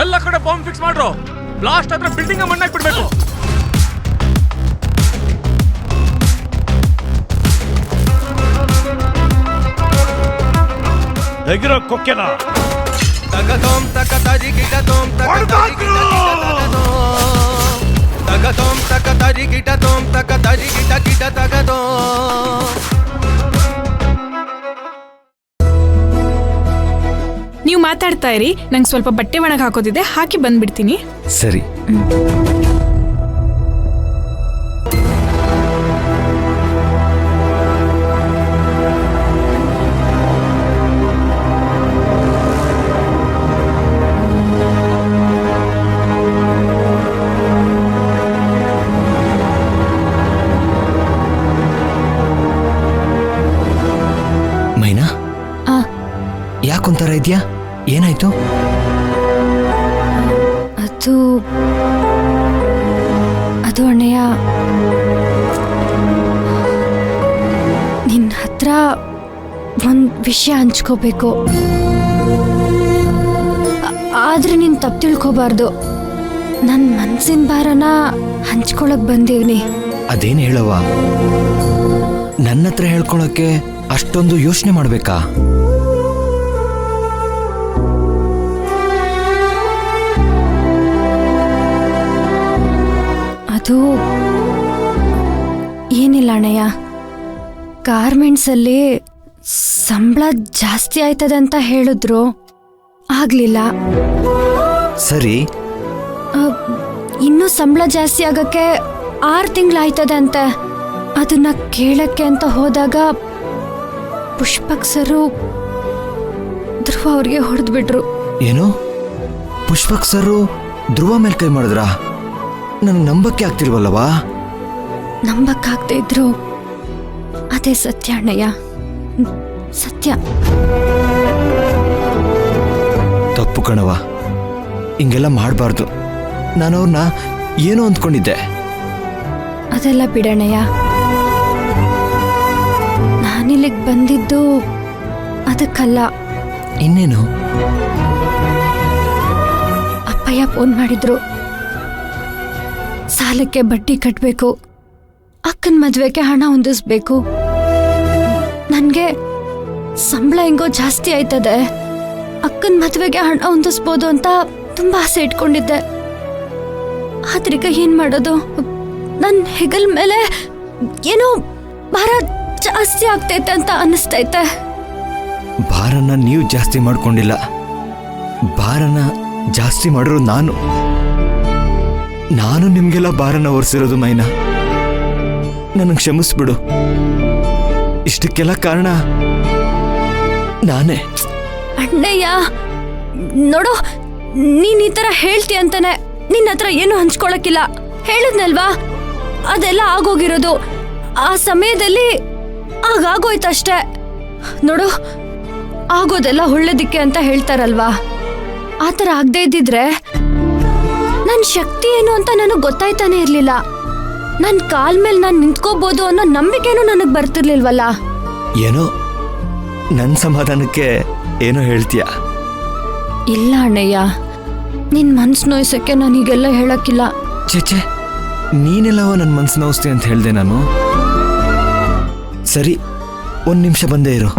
ಎಲ್ಲ ಕಡೆ bomb fix ಮಾಡ್ರು. ಬ್ಲಾಸ್ಟ್ ಆದ್ರೆ ಬಿಲ್ಡಿಂಗ್ ಮಣ್ಣಾಕ್ ಬಿಡ್ಬೇಕು. ತೆಗಿರೋ ಕೊಕ್ಕೆನ ತಗತೋಂ ತಕತರಿ ಗಿಟತೋಂ ತಕತರಿ ತಗತೋಂ ತಕತರಿ ಗಿಟತೋಂ ತಕತರಿ ಗಿಟ ಗಿಟ ತಗತೋ. ನೀವು ಮಾತಾಡ್ತಾ ಇರಿ, ನಂಗೆ ಸ್ವಲ್ಪ ಬಟ್ಟೆ ಒಣಗಿ ಹಾಕೋದಿದೆ, ಹಾಕಿ ಬಂದ್ಬಿಡ್ತೀನಿ. ಸರಿ. ಮೈನಾ, ಯಾಕೊಂಥರ ಇದೆಯಾ? ಏನಾಯ್ತು? ಅದು ಅಣ್ಣಯ್ಯ, ನಿನ್ನ ಹತ್ರ ಒಂದು ವಿಷಯ ಹಂಚ್ಕೋಬೇಕು. ಆದ್ರೆ ನೀನು ತಪ್ಪು ತಿಳ್ಕೊಬಾರ್ದು. ನನ್ನ ಮನಸ್ಸಿನ ಭಾರನ ಹಂಚ್ಕೊಳಕ್ ಬಂದೀವ್ನಿ. ಅದೇನು ಹೇಳವ್ವ? ನನ್ನ ಹತ್ರ ಹೇಳ್ಕೊಳಕ್ಕೆ ಅಷ್ಟೊಂದು ಯೋಚನೆ ಮಾಡ್ಬೇಕಾ? ಅದು ಏನಿಲ್ಲ ಅಣ್ಣಯ್ಯ, ಗಾರ್ಮೆಂಟ್ಸಲ್ಲಿ ಸಂಬಳ ಜಾಸ್ತಿ ಆಯ್ತದೆ ಅಂತ ಹೇಳಿದ್ರು, ಆಗ್ಲಿಲ್ಲ. ಸರಿ, ಇನ್ನೂ ಸಂಬಳ ಜಾಸ್ತಿ ಆಗಕ್ಕೆ 6 ತಿಂಗಳಾಯ್ತದೆ ಅಂತೆ. ಅದನ್ನ ಕೇಳಕ್ಕೆ ಅಂತ ಹೋದಾಗ ಪುಷ್ಪಕ್ ಸರು ಧ್ರುವ ಅವ್ರಿಗೆ ಹೊಡೆದ್ಬಿಟ್ರು. ಏನು? ಪುಷ್ಪಕ್ ಸರು ಧ್ರುವ ಮೇಲೆ ಕೈ ಮಾಡಿದ್ರಾ? ನನಗೆ ನಂಬಕ್ಕೆ ಆಗ್ತಿಲ್ವಲ್ಲವಾ? ನಂಬಕ್ಕಾಗದೆ ಇದ್ರು ಅದೇ ಸತ್ಯ ಅಣ್ಣಯ್ಯ, ಸತ್ಯ. ತಪ್ಪು ಕಣವ, ಹಿಂಗೆಲ್ಲ ಮಾಡಬಾರ್ದು. ನಾನು ಅವ್ರನ್ನ ಏನೋ ಅಂದ್ಕೊಂಡಿದ್ದೆ. ಅದೆಲ್ಲ ಬಿಡಣ್ಣಯ್ಯ, ನಾನಿಲ್ಲಿಗೆ ಬಂದಿದ್ದು ಅದಕ್ಕಲ್ಲ. ಇನ್ನೇನು? ಅಪ್ಪಯ್ಯ ಫೋನ್ ಮಾಡಿದ್ರು. ಸಾಲಕ್ಕೆ ಬಡ್ಡಿ ಕಟ್ಟಬೇಕು, ಅಕ್ಕನ ಮದ್ವೆಗೆ ಹಣ ಹೊಂದಿಸ್ಬೇಕು. ನನಗೆ ಸಂಬಳ ಹೆಂಗೋ ಜಾಸ್ತಿ ಆಯ್ತದೆ, ಅಕ್ಕನ ಮದ್ವೆಗೆ ಹಣ ಹೊಂದಿಸ್ಬೋದು ಅಂತ ತುಂಬಾ ಆಸೆ ಇಟ್ಕೊಂಡಿದ್ದೆ. ಆದ್ರೀಗ ಏನ್ ಮಾಡೋದು? ನನ್ನ ಹೆಗಲ್ ಮೇಲೆ ಏನೋ ಭಾರ ಜಾಸ್ತಿ ಆಗ್ತೈತೆ ಅಂತ ಅನ್ನಿಸ್ತೈತೆ. ಭಾರನ ನೀವು ಜಾಸ್ತಿ ಮಾಡ್ಕೊಂಡಿಲ್ಲ, ಭಾರನ ಜಾಸ್ತಿ ಮಾಡಿರೋ ನಾನು ನಿಮ್ಗೆಲ್ಲ ಭಾರನ ಹೊರಿಸಿರೋದು. ಮೈನಾ, ನನಗೆ ಕ್ಷಮಿಸ್ಬಿಡು. ಇಷ್ಟಕ್ಕೆಲ್ಲ ಕಾರಣ ನಾನೇ. ಅಣ್ಣಯ್ಯ ನೋಡು, ನೀನ್ ಈ ತರ ಹೇಳ್ತಿ ಅಂತಾನೆ ನಿನ್ನ ಹತ್ರ ಏನು ಹಂಚ್ಕೊಳಕಿಲ್ಲ. ಹೇಳಿದ್ನಲ್ವಾ, ಅದೆಲ್ಲ ಆಗೋಗಿರೋದು ಆ ಸಮಯದಲ್ಲಿ ಆಗೋಯ್ತಷ್ಟೆ. ನೋಡು, ಆಗೋದೆಲ್ಲ ಒಳ್ಳೇದಿಕ್ಕೆ ಅಂತ ಹೇಳ್ತಾರಲ್ವಾ, ಆ ಥರ ಆಗದೆ ಇದ್ದಿದ್ರೆ ನನ್ನ ಶಕ್ತಿ ಏನು ಅಂತ ನನಗೆ ಗೊತ್ತಾಯ್ತಾನೆ ಇರ್ಲಿಲ್ಲ. ನನ್ನ ಕಾಲ್ ಮೇಲೆ ನಾನು ನಿಂತ್ಕೋಬಹುದು ಅನ್ನೋ ನಂಬಿಕೆನೂ ನನಗೆ ಬರ್ತಿರ್ಲಿಲ್ವಲ್ಲ. ಏನೋ ನನ್ನ ಸಮಾಧಾನಕ್ಕೆ ಏನೋ ಹೇಳ್ತೀಯ? ಇಲ್ಲ ಅಣ್ಣಯ್ಯ, ನಿನ್ ಮನ್ಸು ನೋಯ್ಸಕ್ಕೆ ನಾನೀಗೆಲ್ಲ ಹೇಳಕ್ಕಿಲ್ಲ. ಚೇಚೆ, ನೀನೆಲ್ಲವೋ ನನ್ನ ಮನ್ಸು ನೋಯಿಸ್ತಿ ಅಂತ ಹೇಳ್ದೆ ನಾನು. ಸರಿ, 1 ನಿಮಿಷ ಬಂದೇ ಇರು.